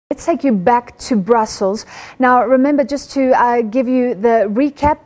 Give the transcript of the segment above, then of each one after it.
Let's take you back to Brussels. Now, remember, just to give you the recap,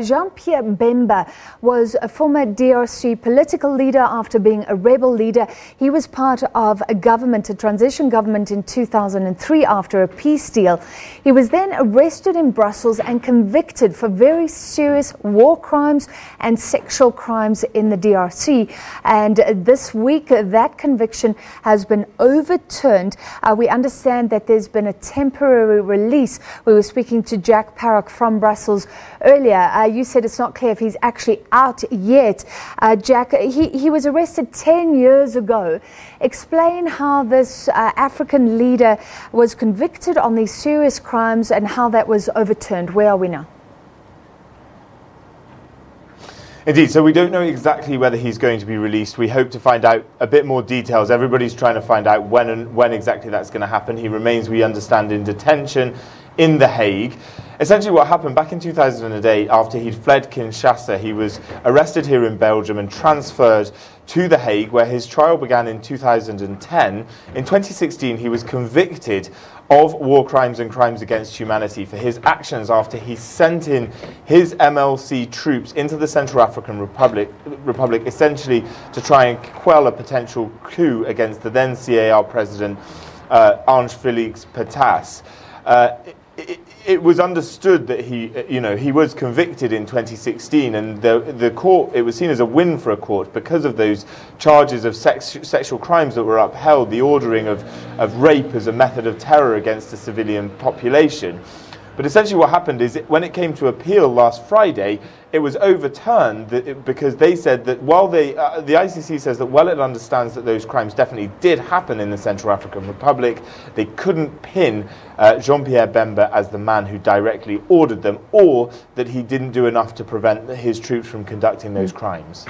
Jean-Pierre Bemba was a former DRC political leader after being a rebel leader. He was part of a government, a transition government in 2003 after a peace deal. He was then arrested in Brussels and convicted for very serious war crimes and sexual crimes in the DRC. And this week, that conviction has been overturned. We understand that there's been a temporary release. We were speaking to Jack Parrock from Brussels earlier. You said it's not clear if he's actually out yet. Jack, he was arrested 10 years ago. Explain how this African leader was convicted on these serious crimes and how that was overturned. Where are we now? Indeed, so we don't know exactly whether he's going to be released. We hope to find out a bit more details. Everybody's trying to find out when exactly that's going to happen. He remains, we understand, in detention in The Hague. Essentially what happened back in 2008, after he'd fled Kinshasa, he was arrested here in Belgium and transferred to The Hague, where his trial began in 2010. In 2016, he was convicted of war crimes and crimes against humanity for his actions after he sent in his MLC troops into the Central African Republic essentially to try and quell a potential coup against the then CAR president, Ange Felix Patas. It was understood that he was convicted in 2016, and the court, it was seen as a win for a court because of those charges of sexual crimes that were upheld, the ordering of rape as a method of terror against the civilian population. But essentially what happened is when it came to appeal last Friday, it was overturned because they said that while the ICC says that while it understands that those crimes definitely did happen in the Central African Republic, they couldn't pin Jean-Pierre Bemba as the man who directly ordered them, or that he didn't do enough to prevent his troops from conducting those crimes.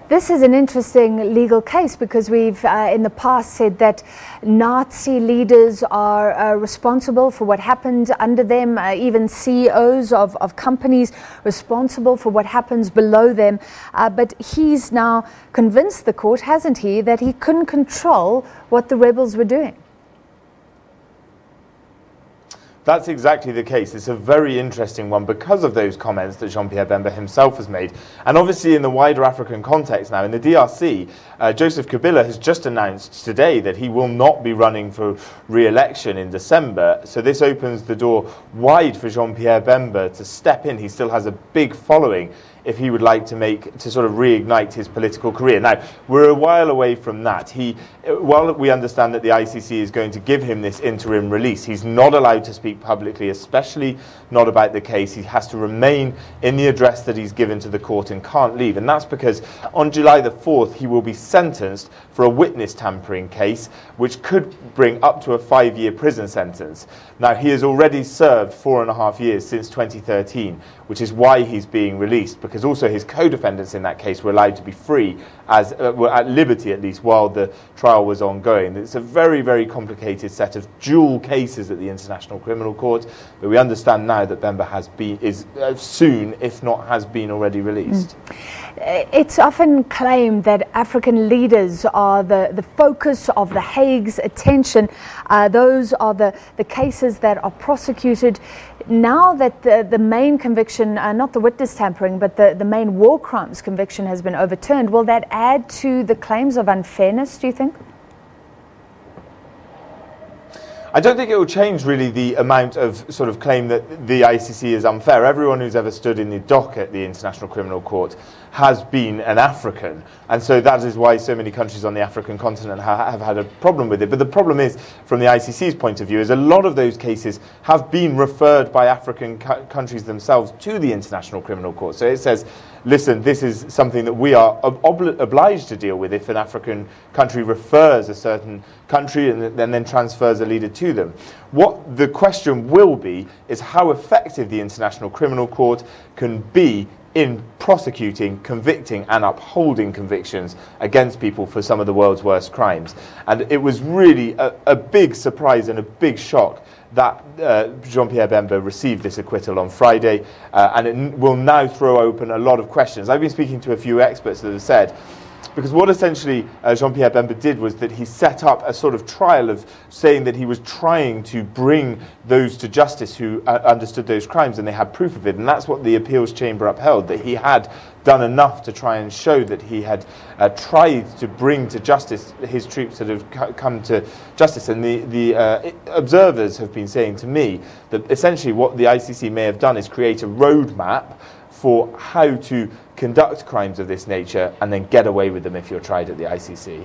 This is an interesting legal case because we've in the past said that Nazi leaders are responsible for what happened under them, even CEOs of companies responsible for what happens below them. But he's now convinced the court, hasn't he, that he couldn't control what the rebels were doing. That's exactly the case. It's a very interesting one because of those comments that Jean-Pierre Bemba himself has made. And obviously in the wider African context now, in the DRC, Joseph Kabila has just announced today that he will not be running for re-election in December. So this opens the door wide for Jean-Pierre Bemba to step in. He still has a big following if he would like to sort of reignite his political career. Now, we're a while away from that. While we understand that the ICC is going to give him this interim release, he's not allowed to speak publicly, especially not about the case. He has to remain in the address that he's given to the court and can't leave. And that's because on July the 4th, he will be sentenced for a witness tampering case, which could bring up to a 5-year prison sentence. Now, he has already served 4.5 years since 2013, which is why he's being released, because also his co-defendants in that case were allowed to be free, were at liberty at least while the trial was ongoing. It's a very, very complicated set of dual cases at the International Criminal Court, but we understand now that Bemba is soon, if not has been already released. It's often claimed that African leaders are the focus of The Hague's attention. Those are the cases that are prosecuted. Now that the main conviction, not the witness tampering, but the main war crimes conviction has been overturned, will that add to the claims of unfairness, do you think? I don't think it will change really the amount of sort of claim that the ICC is unfair. Everyone who's ever stood in the dock at the International Criminal Court has been an African, and so that is why so many countries on the African continent have had a problem with it. But the problem is, from the ICC's point of view, is a lot of those cases have been referred by African countries themselves to the International Criminal Court. So it says, listen, this is something that we are obliged to deal with if an African country refers a certain country and then transfers a leader to them. What the question will be is how effective the International Criminal Court can be in prosecuting, convicting and upholding convictions against people for some of the world's worst crimes. And it was really a big surprise and a big shock that Jean-Pierre Bemba received this acquittal on Friday, and it will now throw open a lot of questions. I've been speaking to a few experts that have said Because what essentially Jean-Pierre Bemba did was that he set up a sort of trial of saying that he was trying to bring those to justice who understood those crimes, and they had proof of it. And that's what the appeals chamber upheld, that he had done enough to try and show that he had tried to bring to justice his troops that have come to justice. And the observers have been saying to me that essentially what the ICC may have done is create a roadmap for how to conduct crimes of this nature and then get away with them if you're tried at the ICC.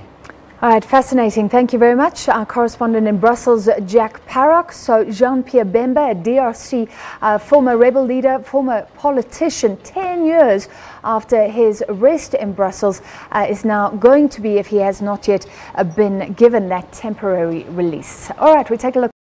All right, fascinating. Thank you very much. Our correspondent in Brussels, Jack Parrock. So Jean-Pierre Bemba, a DRC former rebel leader, former politician, 10 years after his arrest in Brussels, is now going to be, if he has not yet been given that temporary release. All right, we take a look.